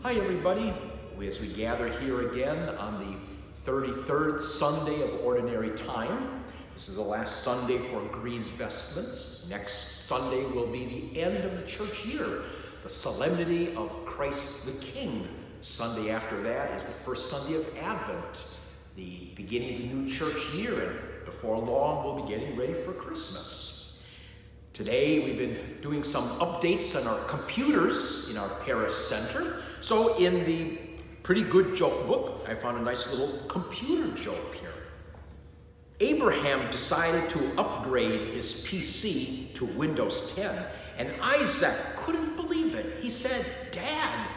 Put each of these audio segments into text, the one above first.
Hi everybody, as we gather here again on the 33rd Sunday of Ordinary Time. This is the last Sunday for Green Vestments. Next Sunday will be the end of the church year, the Solemnity of Christ the King. Sunday after that is the first Sunday of Advent, the beginning of the new church year, and before long we'll be getting ready for Christmas. Today we've been doing some updates on our computers in our parish center. So in the pretty good joke book, I found a nice little computer joke here. Abraham decided to upgrade his PC to Windows 10, and Isaac couldn't believe it. He said, "Dad,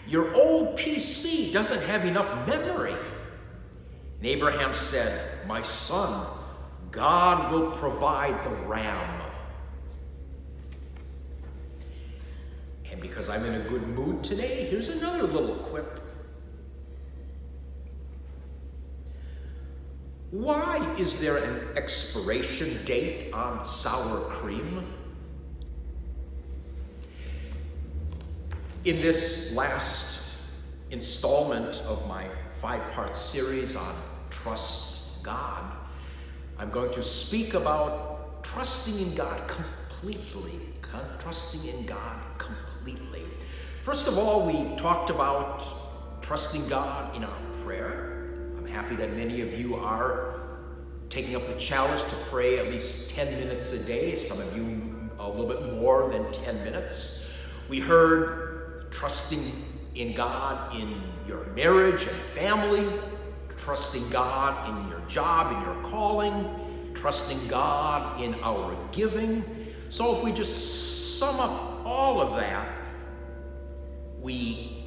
your old PC doesn't have enough memory." And Abraham said, "My son, God will provide the RAM." And because I'm in a good mood today, here's another little quip. Why is there an expiration date on sour cream? In this last installment of my 5-part series on Trust God, I'm going to speak about trusting in God completely. Trusting in God completely. First of all, we talked about trusting God in our prayer. I'm happy that many of you are taking up the challenge to pray at least 10 minutes a day, some of you a little bit more than 10 minutes. We heard trusting in God in your marriage and family, trusting God in your job, in your calling, trusting God in our giving. So if we just sum up all of that, we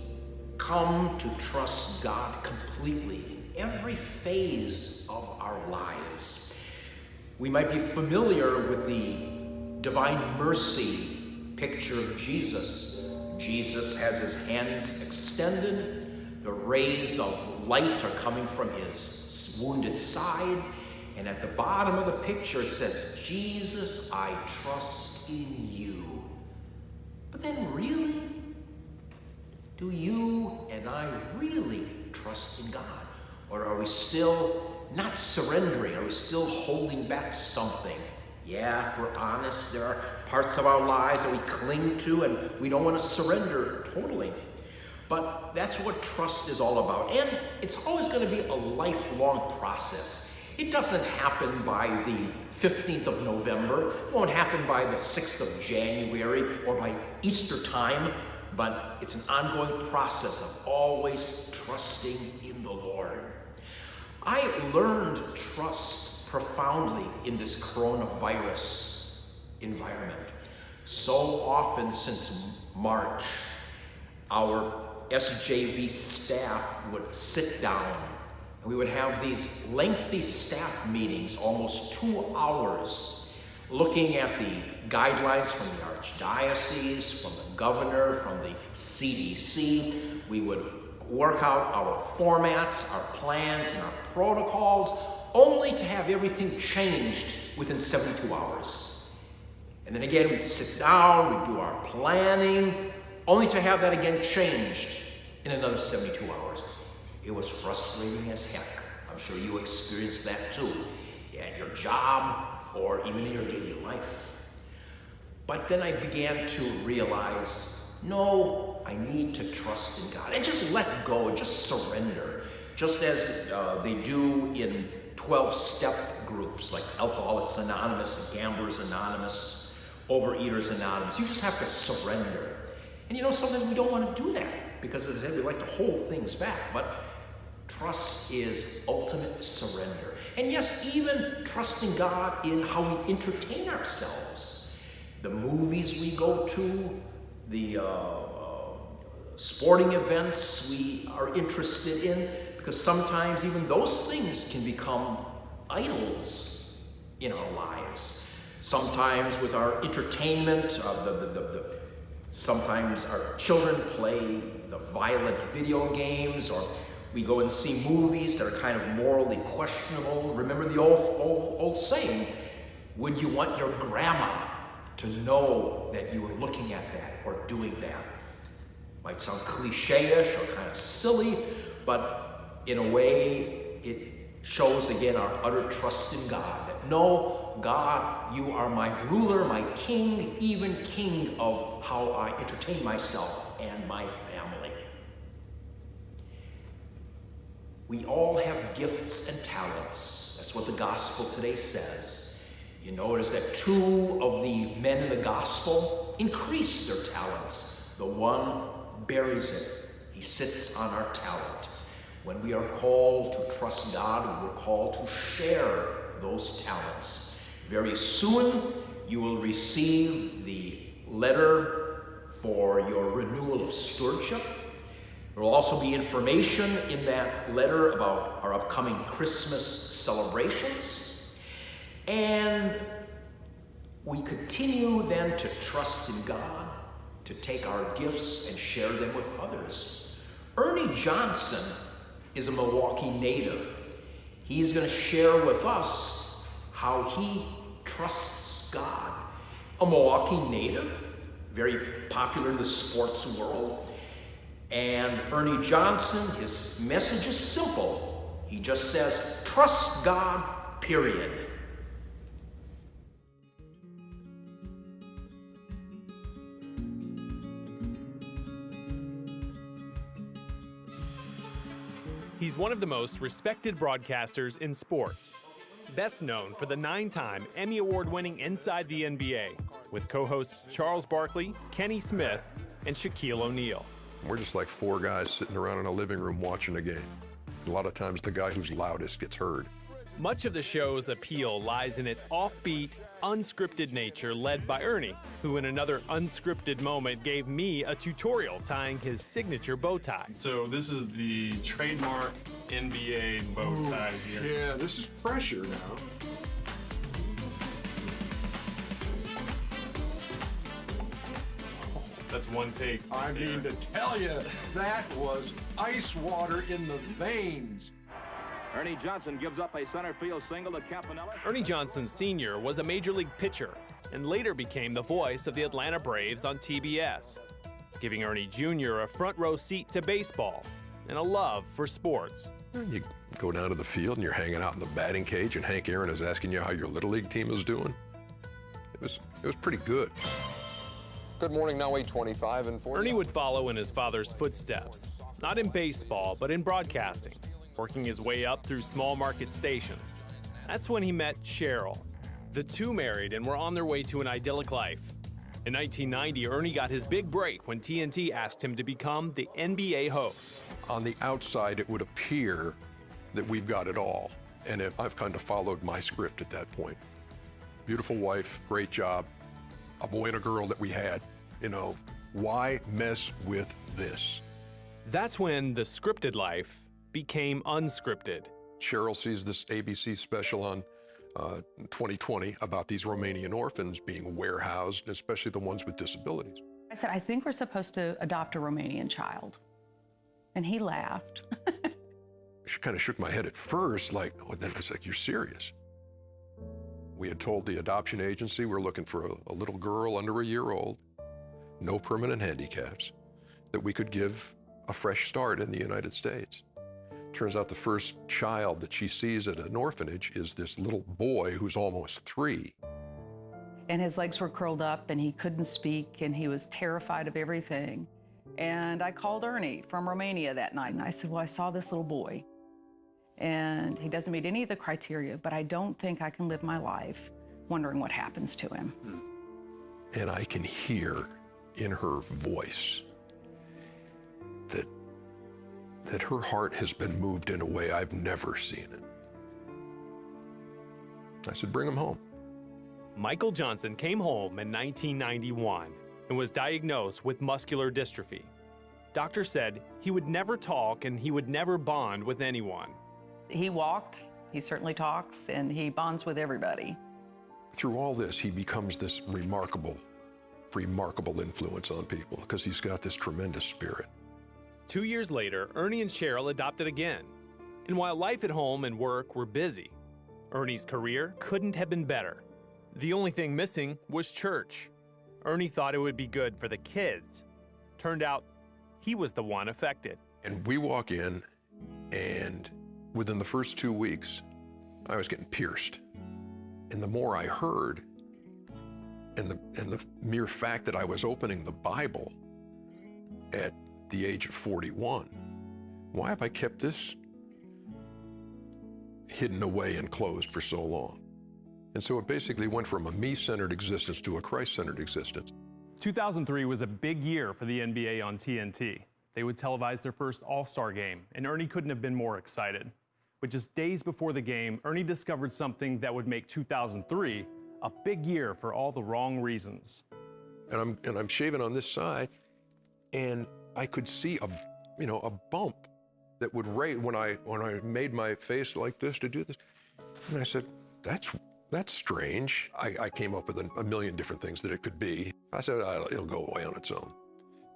come to trust God completely in every phase of our lives. We might be familiar with the Divine Mercy picture of Jesus. Jesus has his hands extended, the rays of light are coming from his wounded side, and at the bottom of the picture it says, "Jesus, I trust in you." But then really, do you and I really trust in God? Or are we still not surrendering? Are we still holding back something? Yeah, if we're honest, there are parts of our lives that we cling to and we don't want to surrender totally. But that's what trust is all about. And it's always going to be a lifelong process. It doesn't happen by the 15th of November. It won't happen by the 6th of January or by Easter time, but it's an ongoing process of always trusting in the Lord. I learned trust profoundly in this coronavirus environment. So often since March, our SJV staff would sit down. We would have these lengthy staff meetings, almost 2 hours, looking at the guidelines from the Archdiocese, from the governor, from the CDC. We would work out our formats, our plans, and our protocols, only to have everything changed within 72 hours. And then again, we'd sit down, we'd do our planning, only to have that again changed in another 72 hours. It was frustrating as heck. I'm sure you experienced that too, at your job or even in your daily life. But then I began to realize, no, I need to trust in God and just let go, just surrender. Just as they do in 12-step groups like Alcoholics Anonymous, Gamblers Anonymous, Overeaters Anonymous. You just have to surrender. And you know, sometimes we don't want to do that because, as I said, we like to hold things back. But trust is ultimate surrender. And yes, even trusting God in how we entertain ourselves. The movies we go to, the sporting events we are interested in, because sometimes even those things can become idols in our lives. Sometimes with our entertainment, sometimes our children play the violent video games, or we go and see movies that are kind of morally questionable. Remember the old saying, would you want your grandma to know that you were looking at that or doing that? Might sound cliche-ish or kind of silly, but in a way it shows again our utter trust in God. That no, God, you are my ruler, my king, even king of how I entertain myself and my family. We all have gifts and talents. That's what the gospel today says. You notice that 2 of the men in the gospel increase their talents. The one buries it. He sits on our talent. When we are called to trust God, we're called to share those talents. Very soon, you will receive the letter for your renewal of stewardship. There will also be information in that letter about our upcoming Christmas celebrations. And we continue then to trust in God, to take our gifts and share them with others. Ernie Johnson is a Milwaukee native. He's going to share with us how he trusts God. A Milwaukee native, very popular in the sports world. And Ernie Johnson, his message is simple. He just says, trust God, period. He's one of the most respected broadcasters in sports. Best known for the 9-time Emmy Award-winning Inside the NBA, with co-hosts Charles Barkley, Kenny Smith, and Shaquille O'Neal. We're just like 4 guys sitting around in a living room watching a game. A lot of times the guy who's loudest gets heard. Much of the show's appeal lies in its offbeat, unscripted nature led by Ernie, who in another unscripted moment gave me a tutorial tying his signature bow tie. So this is the trademark NBA bow tie here. Yeah, this is pressure now. That's one take. I mean to tell you, that was ice water in the veins. Ernie Johnson gives up a center field single to Campanella. Ernie Johnson Sr. was a major league pitcher and later became the voice of the Atlanta Braves on TBS, giving Ernie Jr. a front row seat to baseball and a love for sports. You go down to the field and you're hanging out in the batting cage and Hank Aaron is asking you how your Little League team is doing. It was pretty good. Good morning, now 8:25 and 40. Ernie would follow in his father's footsteps, not in baseball, but in broadcasting, working his way up through small market stations. That's when he met Cheryl. The two married and were on their way to an idyllic life. In 1990, Ernie got his big break when TNT asked him to become the NBA host. On the outside, it would appear that we've got it all. And I've kind of followed my script at that point. Beautiful wife, great job, a boy and a girl that we had. You know, why mess with this? That's when the scripted life became unscripted. Cheryl sees this ABC special on 2020 about these Romanian orphans being warehoused, especially the ones with disabilities. I said, I think we're supposed to adopt a Romanian child. And he laughed. She kind of shook my head at first, like, oh, then I was like, you're serious? We had told the adoption agency we're looking for a little girl under a year old, no permanent handicaps, that we could give a fresh start in the United States. Turns out the first child that she sees at an orphanage is this little boy who's almost 3. And his legs were curled up and he couldn't speak and he was terrified of everything. And I called Ernie from Romania that night and I said, well, I saw this little boy and he doesn't meet any of the criteria, but I don't think I can live my life wondering what happens to him. And I can hear in her voice that her heart has been moved in a way I've never seen it. I said, bring him home. Michael Johnson came home in 1991 and was diagnosed with muscular dystrophy. Doctors said he would never talk and he would never bond with anyone. He walked, he certainly talks, and he bonds with everybody. Through all this, he becomes this remarkable influence on people because he's got this tremendous spirit. 2 years later, Ernie and Cheryl adopted again. And while life at home and work were busy, Ernie's career couldn't have been better. The only thing missing was church. Ernie thought it would be good for the kids. Turned out he was the one affected. And we walk in, and within the first 2 weeks, I was getting pierced. And the more I heard, and the mere fact that I was opening the Bible at the age of 41, why have I kept this hidden away and closed for so long? And so it basically went from a me-centered existence to a Christ-centered existence. 2003 was a big year for the NBA on TNT. They would televise their first All-Star game, and Ernie couldn't have been more excited. But just days before the game, Ernie discovered something that would make 2003 a big year for all the wrong reasons. And I'm shaving on this side, and I could see a bump that would raise when I made my face like this to do this. And I said, that's strange. I came up with a million different things that it could be. I said, it'll go away on its own.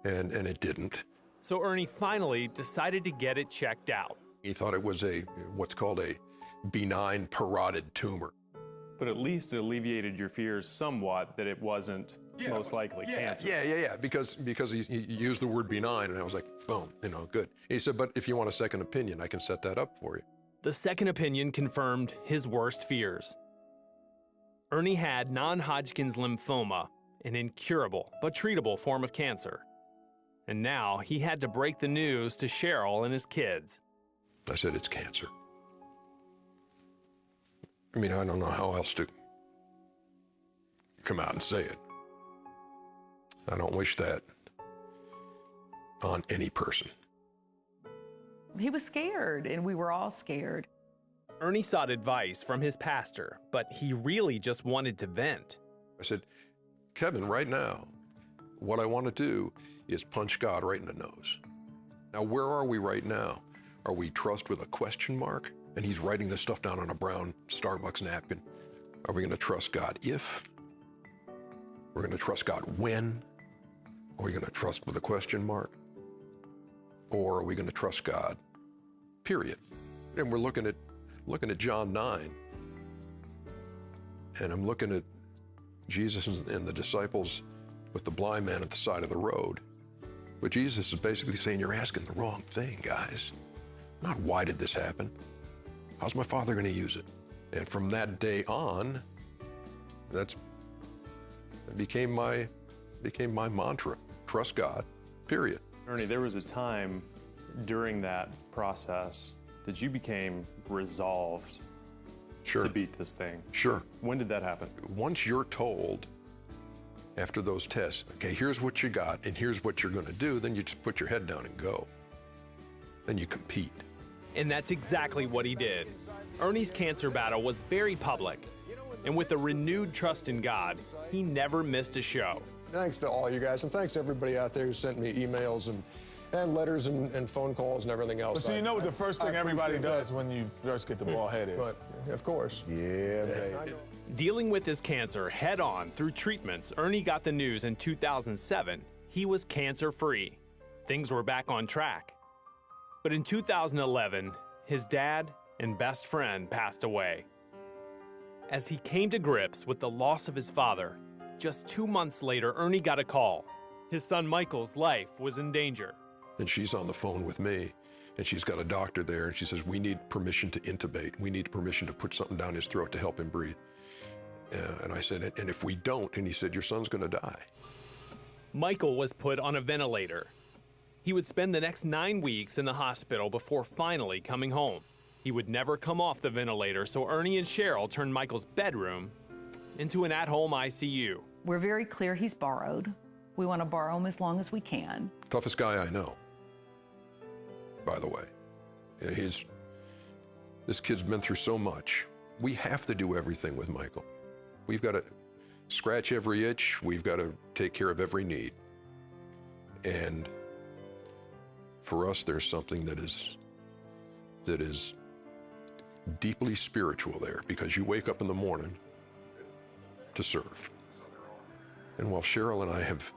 And it didn't. So Ernie finally decided to get it checked out. He thought it was what's called a benign parotid tumor. But at least it alleviated your fears somewhat that it wasn't most likely cancer. Yeah, because he used the word benign, and I was like, boom, good. He said, but if you want a second opinion, I can set that up for you. The second opinion confirmed his worst fears. Ernie had non-Hodgkin's lymphoma, an incurable but treatable form of cancer. And now he had to break the news to Cheryl and his kids. I said, it's cancer. I mean, I don't know how else to come out and say it. I don't wish that on any person. He was scared, and we were all scared. Ernie sought advice from his pastor, but he really just wanted to vent. I said, Kevin, right now, what I want to do is punch God right in the nose. Now, where are we right now? Are we trust with a question mark? And he's writing this stuff down on a brown Starbucks napkin. Are we going to trust God if? We're going to trust God when? Are we going to trust with a question mark? Or are we going to trust God, period? And we're looking at John 9. And I'm looking at Jesus and the disciples with the blind man at the side of the road. But Jesus is basically saying, you're asking the wrong thing, guys. Not why did this happen? How's my Father going to use it? And from that day on, it became my mantra. Trust God, period. Ernie, there was a time during that process that you became resolved Sure. to beat this thing. Sure. When did that happen? Once you're told after those tests, okay, here's what you got and here's what you're going to do, then you just put your head down and go. Then you compete. And that's exactly what he did. Ernie's cancer battle was very public. And with a renewed trust in God, he never missed a show. Thanks to all you guys, and thanks to everybody out there who sent me emails and letters and phone calls and everything else. But so you know what the first thing everybody does when you first get the ball head is? But, of course. Yeah, baby. Dealing with his cancer head-on through treatments, Ernie got the news in 2007 he was cancer-free. Things were back on track. But in 2011, his dad and best friend passed away. As he came to grips with the loss of his father, just 2 months later, Ernie got a call. His son Michael's life was in danger. And she's on the phone with me, and she's got a doctor there, and she says, we need permission to intubate. We need permission to put something down his throat to help him breathe. And I said, and if we don't, and he said, your son's going to die. Michael was put on a ventilator. He would spend the next 9 weeks in the hospital before finally coming home. He would never come off the ventilator, so Ernie and Cheryl turned Michael's bedroom into an at-home ICU. We're very clear he's borrowed. We want to borrow him as long as we can. Toughest guy I know, by the way. Yeah, this kid's been through so much. We have to do everything with Michael. We've got to scratch every itch. We've got to take care of every need. And for us, there's something that is deeply spiritual there, because you wake up in the morning to serve. And while Cheryl and I have,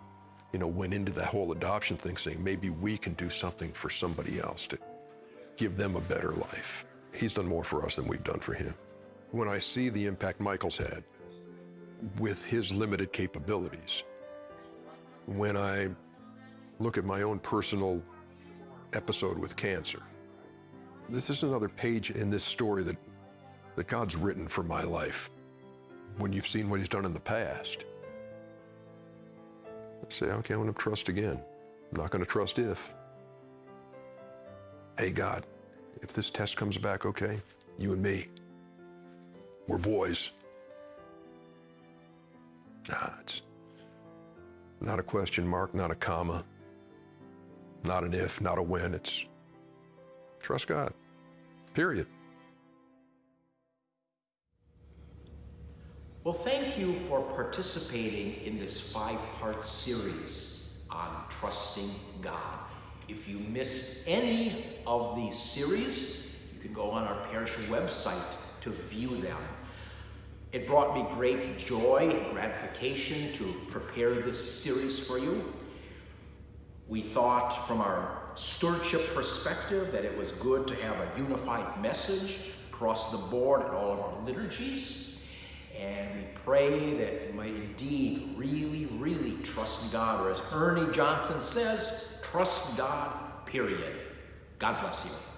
went into the whole adoption thing saying maybe we can do something for somebody else to give them a better life, he's done more for us than we've done for him. When I see the impact Michael's had with his limited capabilities, when I look at my own personal episode with cancer. This is another page in this story that God's written for my life. When you've seen what he's done in the past, say, okay, I'm going to trust again. I'm not going to trust if. Hey, God, if this test comes back okay, you and me, we're boys. It's not a question mark, not a comma, not an if, not a when. It's trust God, period. Well, thank you for participating in this 5-part series on trusting God. If you missed any of these series, you can go on our parish website to view them. It brought me great joy and gratification to prepare this series for you. We thought from our stewardship perspective that it was good to have a unified message across the board in all of our liturgies. And we pray that you might indeed really, really trust God, or as Ernie Johnson says, trust God, period. God bless you.